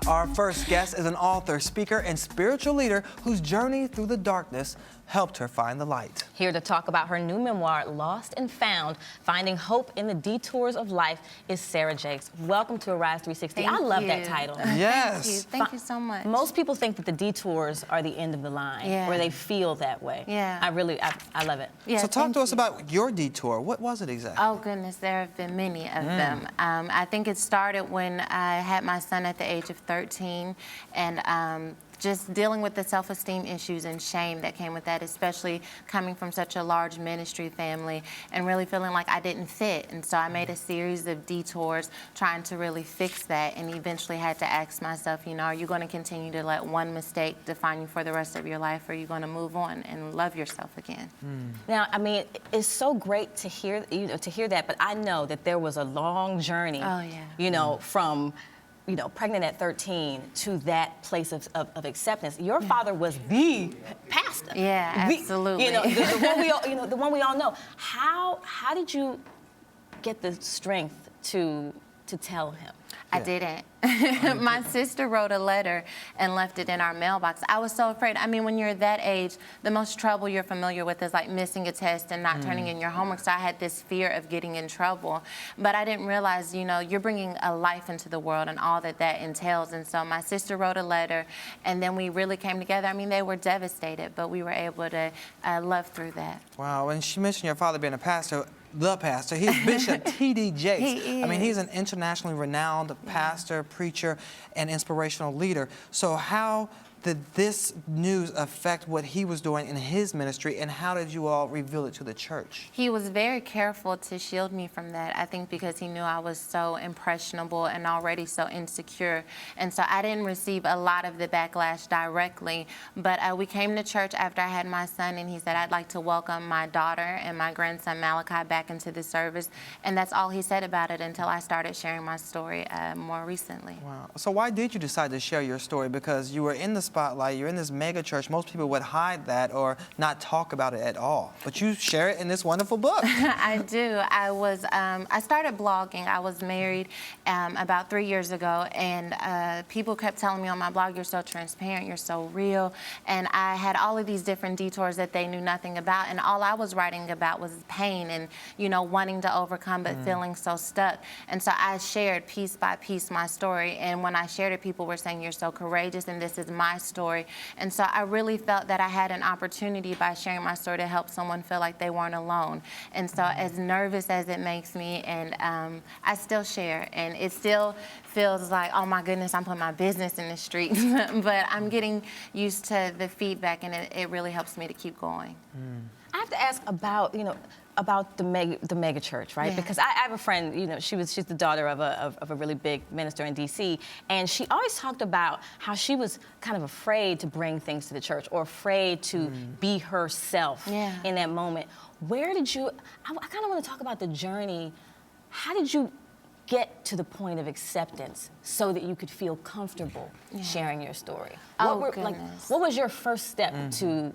Our first guest is an author, speaker, and spiritual leader whose journey through the darkness helped her find the light. Here to talk about her new memoir, Lost and Found, Finding Hope in the Detours of Life, is Sarah Jakes. Welcome to Arise 360. Thank I love you. that title. Yes. Thank you so much. Most people think that the detours are the end of the line, or they feel that way. Yeah. I love it. Yeah, So talk to us about your detour. What was it exactly? Oh, goodness, there have been many of them. I think it started when I had my son at the age of 13, and just dealing with the self-esteem issues and shame that came with that, especially coming from such a large ministry family and really feeling like I didn't fit. And so I made a series of detours trying to really fix that, and eventually had to ask myself, you know, are you going to continue to let one mistake define you for the rest of your life, or are you going to move on and love yourself again? Now, I mean, it's so great to hear, to hear that, but I know that there was a long journey, from pregnant at 13 to that place of acceptance. Your father was the pastor. Yeah, absolutely. The one we all know. How did you get the strength to tell him? I didn't. My sister wrote a letter and left it in our mailbox. I was so afraid. I mean, when you're that age, the most trouble you're familiar with is like missing a test and not turning in your homework. So I had this fear of getting in trouble. But I didn't realize, you're bringing a life into the world and all that that entails. And so my sister wrote a letter, and then we really came together. I mean, they were devastated, but we were able to love through that. Wow, and she mentioned your father being a pastor. The pastor. He's Bishop T.D. Jakes. He is. I mean, he's an internationally renowned pastor, preacher, and inspirational leader. So how did this news affect what he was doing in his ministry, and how did you all reveal it to the church? He was very careful to shield me from that, I think because he knew I was so impressionable and already so insecure. And so I didn't receive a lot of the backlash directly, but we came to church after I had my son, and he said, I'd like to welcome my daughter and my grandson Malachi back into the service. And that's all he said about it until I started sharing my story more recently. Wow. So why did you decide to share your story? Because you were in the spotlight, you're in this mega church. Most people would hide that or not talk about it at all. But you share it in this wonderful book. I do. I started blogging. I was married about 3 years ago, and people kept telling me on my blog, you're so transparent, you're so real. And I had all of these different detours that they knew nothing about, and all I was writing about was pain and, wanting to overcome but feeling so stuck. And so I shared piece by piece my story, and when I shared it, people were saying, you're so courageous, and this is my story. And so I really felt that I had an opportunity by sharing my story to help someone feel like they weren't alone. And so as nervous as it makes me, and I still share, and it still feels like, oh my goodness, I'm putting my business in the street. But I'm getting used to the feedback, and it really helps me to keep going. I have to ask about, about the mega church, right? Yeah. Because I have a friend, she's the daughter of a really big minister in D.C., and she always talked about how she was kind of afraid to bring things to the church, or afraid to be herself in that moment. Where did you, I kind of want to talk about the journey. How did you get to the point of acceptance so that you could feel comfortable sharing your story? What was your first step to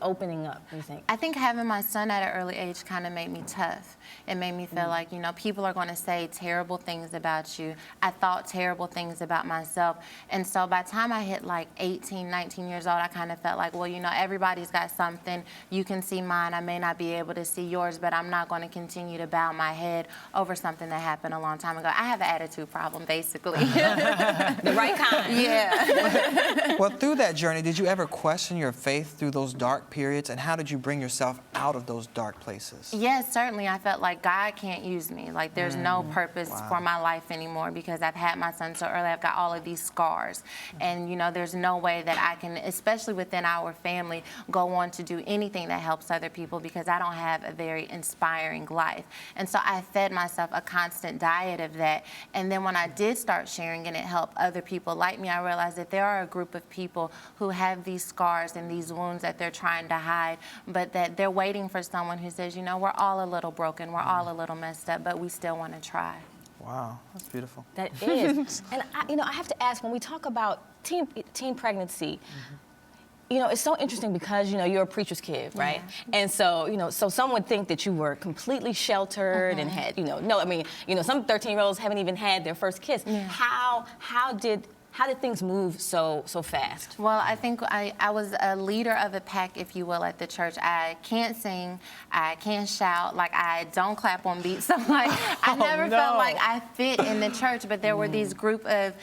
opening up, you think? I think having my son at an early age kind of made me tough. It made me feel like, people are going to say terrible things about you. I thought terrible things about myself. And so by the time I hit like 18, 19 years old, I kind of felt like, well, everybody's got something. You can see mine. I may not be able to see yours, but I'm not going to continue to bow my head over something that happened a long time ago. I have an attitude problem, basically. The right kind. Yeah. Well, through that journey, did you ever question your faith through those dark periods, and how did you bring yourself out of those dark places? Yes, certainly. I felt like God can't use me. Like there's no purpose for my life anymore because I've had my son so early. I've got all of these scars. And, there's no way that I can, especially within our family, go on to do anything that helps other people because I don't have a very inspiring life. And so I fed myself a constant diet of that. And then when I did start sharing and it helped other people like me, I realized that there are a group of people who have these scars and these wounds that they're trying to hide, but that they're waiting for someone who says, we're all a little broken, we're all a little messed up, but we still want to try. Wow, that's beautiful. That is. And I have to ask, when we talk about teen pregnancy, it's so interesting because, you're a preacher's kid, right? Yeah. And so, so some would think that you were completely sheltered and had, some 13-year-olds haven't even had their first kiss. Yeah. How how did things move so fast? Well, I think I was a leader of a pack, if you will, at the church. I can't sing, I can't shout, like I don't clap on beats. So like I never felt like I fit in the church, but there were these group of,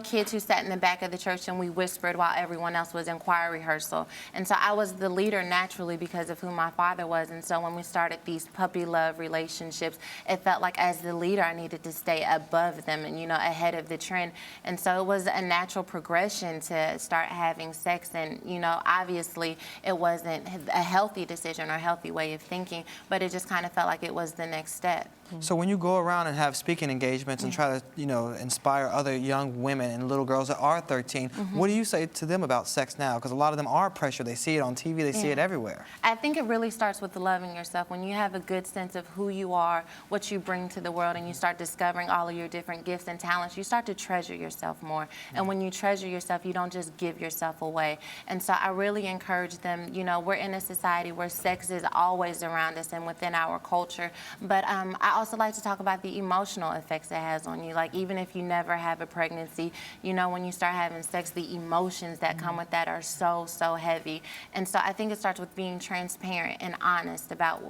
kids who sat in the back of the church and we whispered while everyone else was in choir rehearsal. And so I was the leader naturally because of who my father was. And so when we started these puppy love relationships, it felt like as the leader I needed to stay above them and, ahead of the trend. And so it was a natural progression to start having sex. And, obviously it wasn't a healthy decision or a healthy way of thinking, but it just kind of felt like it was the next step. So when you go around and have speaking engagements and try to, inspire other young women and little girls that are 13, what do you say to them about sex now? Because a lot of them are pressured. They see it on TV. They see it everywhere. I think it really starts with loving yourself. When you have a good sense of who you are, what you bring to the world, and you start discovering all of your different gifts and talents, you start to treasure yourself more. And when you treasure yourself, you don't just give yourself away. And so I really encourage them, we're in a society where sex is always around us and within our culture. But I also like to talk about the emotional effects it has on you. Like even if you never have a pregnancy, when you start having sex, the emotions that come with that are so heavy. And so I think it starts with being transparent and honest about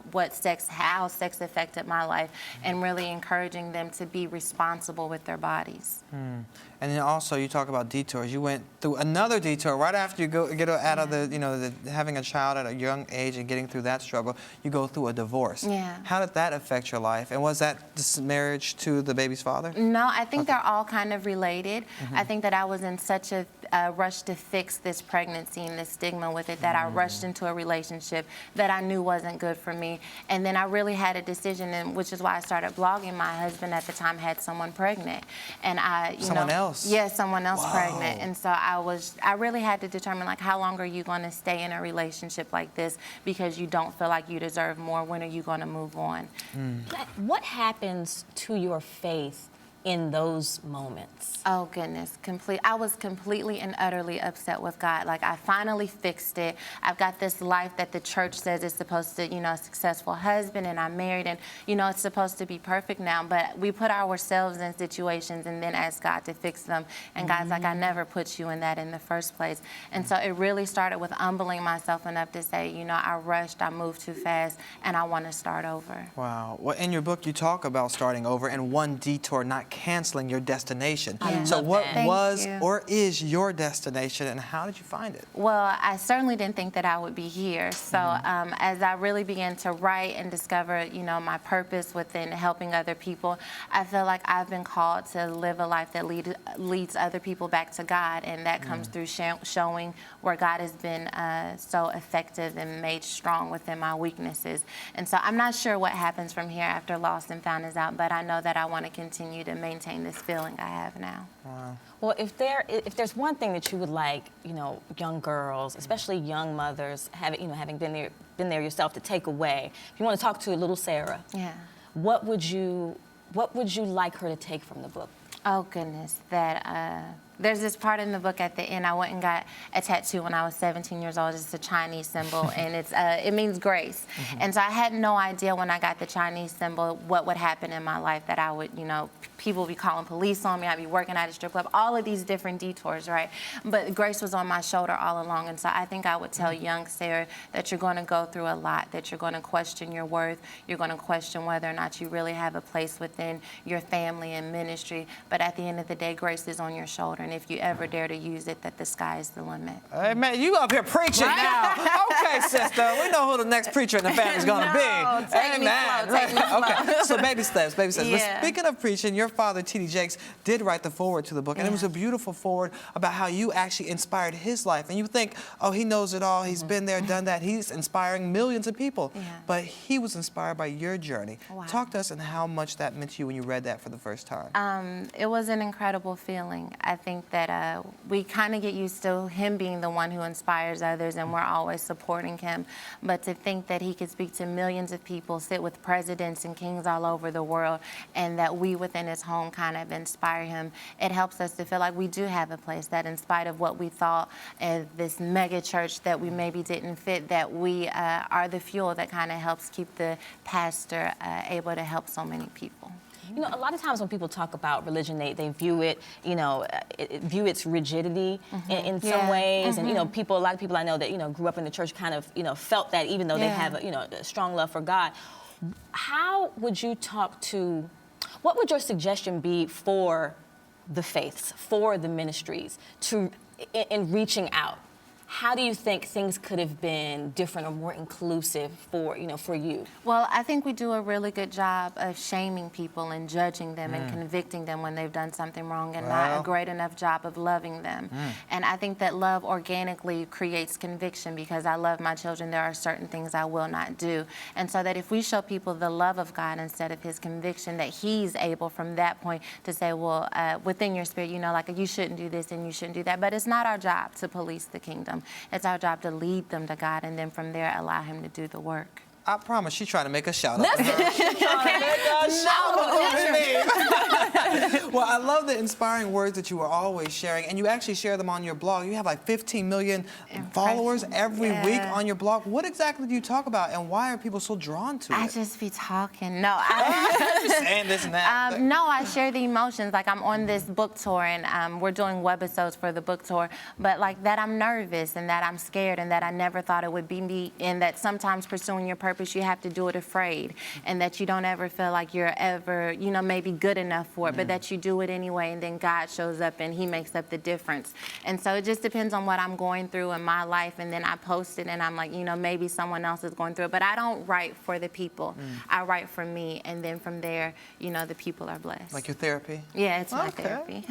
how sex affected my life, and really encouraging them to be responsible with their bodies. And then also you talk about detours. You went through another detour right after you get out of the having a child at a young age and getting through that struggle. You go through a divorce. Yeah. How did that affect your life? And was that this marriage to the baby's father? No, I think they're all kind of related. I think that I was in such a rush to fix this pregnancy and the stigma with it that I rushed into a relationship that I knew wasn't good for me. And then I really had a decision, and which is why I started blogging. My husband at the time had someone pregnant, and Someone else? Yes, someone else Wow. pregnant. And so I really had to determine, like, how long are you going to stay in a relationship like this because you don't feel like you deserve more? When are you going to move on? What happens to your faith in those moments? Oh goodness, I was completely and utterly upset with God. Like I finally fixed it. I've got this life that the church says is supposed to, a successful husband, and I'm married, and it's supposed to be perfect now. But we put ourselves in situations and then ask God to fix them. And God's like, I never put you in that in the first place. And so it really started with humbling myself enough to say, I rushed, I moved too fast, and I want to start over. Wow. Well, in your book, you talk about starting over and one detour not canceling your destination. So love what that. was Thank you. or is your destination, and how did you find it? Well, I certainly didn't think that I would be here. So as I really began to write and discover, my purpose within helping other people, I feel like I've been called to live a life that leads other people back to God, and that comes through showing where God has been so effective and made strong within my weaknesses. And so I'm not sure what happens from here after Lost and Found is out, but I know that I want to continue to maintain this feeling I have now. Wow. Well, if there's one thing that you would like, young girls, especially young mothers, having been there yourself, to take away, if you want to talk to little Sarah, what would you like her to take from the book? Oh goodness, that there's this part in the book at the end. I went and got a tattoo when I was 17 years old. It's a Chinese symbol, and it means grace. And so I had no idea when I got the Chinese symbol what would happen in my life, that I would, people would be calling police on me. I'd be working at a strip club, all of these different detours, right? But grace was on my shoulder all along. And so I think I would tell young Sarah that you're going to go through a lot, that you're going to question your worth. You're going to question whether or not you really have a place within your family and ministry. But at the end of the day, grace is on your shoulder. And if you ever dare to use it, that the sky is the limit. Hey, man, you up here preaching now. Okay, sister. We know who the next preacher in the family's going to be. Take me slow, take me slow. Okay, so baby steps, baby steps. Yeah. But speaking of preaching, your father, T.D. Jakes, did write the foreword to the book, and it was a beautiful foreword about how you actually inspired his life. And you think, oh, he knows it all. He's been there, done that. He's inspiring millions of people. But he was inspired by your journey. Wow. Talk to us and how much that meant to you when you read that for the first time. It was an incredible feeling. I think that we kind of get used to him being the one who inspires others, and we're always supporting him. But to think that he could speak to millions of people, sit with presidents and kings all over the world, and that we within his home kind of inspire him, it helps us to feel like we do have a place, that in spite of what we thought as this mega church that we maybe didn't fit, that we are the fuel that kind of helps keep the pastor able to help so many people. You know, a lot of times when people talk about religion, they view it, you know, view its rigidity in some ways. And, you know, a lot of people I know that, you know, grew up in the church kind of, you know, felt that even though they have, you know, a strong love for God. How would you what would your suggestion be for the faiths, for the ministries, in reaching out? How do you think things could have been different or more inclusive for you? Well, I think we do a really good job of shaming people and judging them and convicting them when they've done something wrong, and not a great enough job of loving them. And I think that love organically creates conviction, because I love my children. There are certain things I will not do. And so that if we show people the love of God instead of his conviction, that he's able from that point to say, well, within your spirit, you know, like, you shouldn't do this and you shouldn't do that. But it's not our job to police the kingdom. It's our job to lead them to God, and then from there allow him to do the work. I promise she's trying to make a shout out. Well, I love the inspiring words that you are always sharing, and you actually share them on your blog. You have like 15 million followers every week on your blog. What exactly do you talk about, and why are people so drawn to it? I just be talking. No, Just saying this and that. no, I share the emotions. Like, I'm on this book tour, and we're doing webisodes for the book tour. But like that, I'm nervous, and that I'm scared, and that I never thought it would be me, and that sometimes pursuing your purpose, you have to do it afraid, and that you don't ever feel like you're ever, you know, maybe good enough for it, but that you do it anyway, and then God shows up and he makes up the difference. And so it just depends on what I'm going through in my life, and then I post it, and I'm like, you know, maybe someone else is going through it, but I don't write for the people. I write for me, and then from there, you know, the people are blessed. Like your therapy? Yeah, it's my therapy.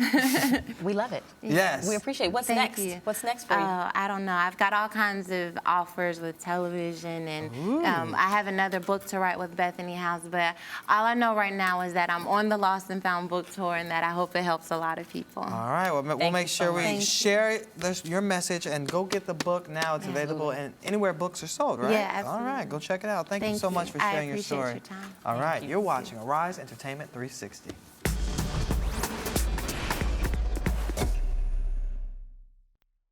We love it. Yes. We appreciate it. What's Thank next? you. What's next for you? I don't know. I've got all kinds of offers with television, and I have another book to write with Bethany House, but all I know right now is that I'm on the Lost and Found book tour, and that I hope it helps a lot of people. All right, well, we'll make sure we share your message, and go get the book now. It's available and anywhere books are sold, right? Yeah, absolutely. All right, go check it out. Thank you so much for sharing your story. Your time. All right, you're watching Arise Entertainment 360.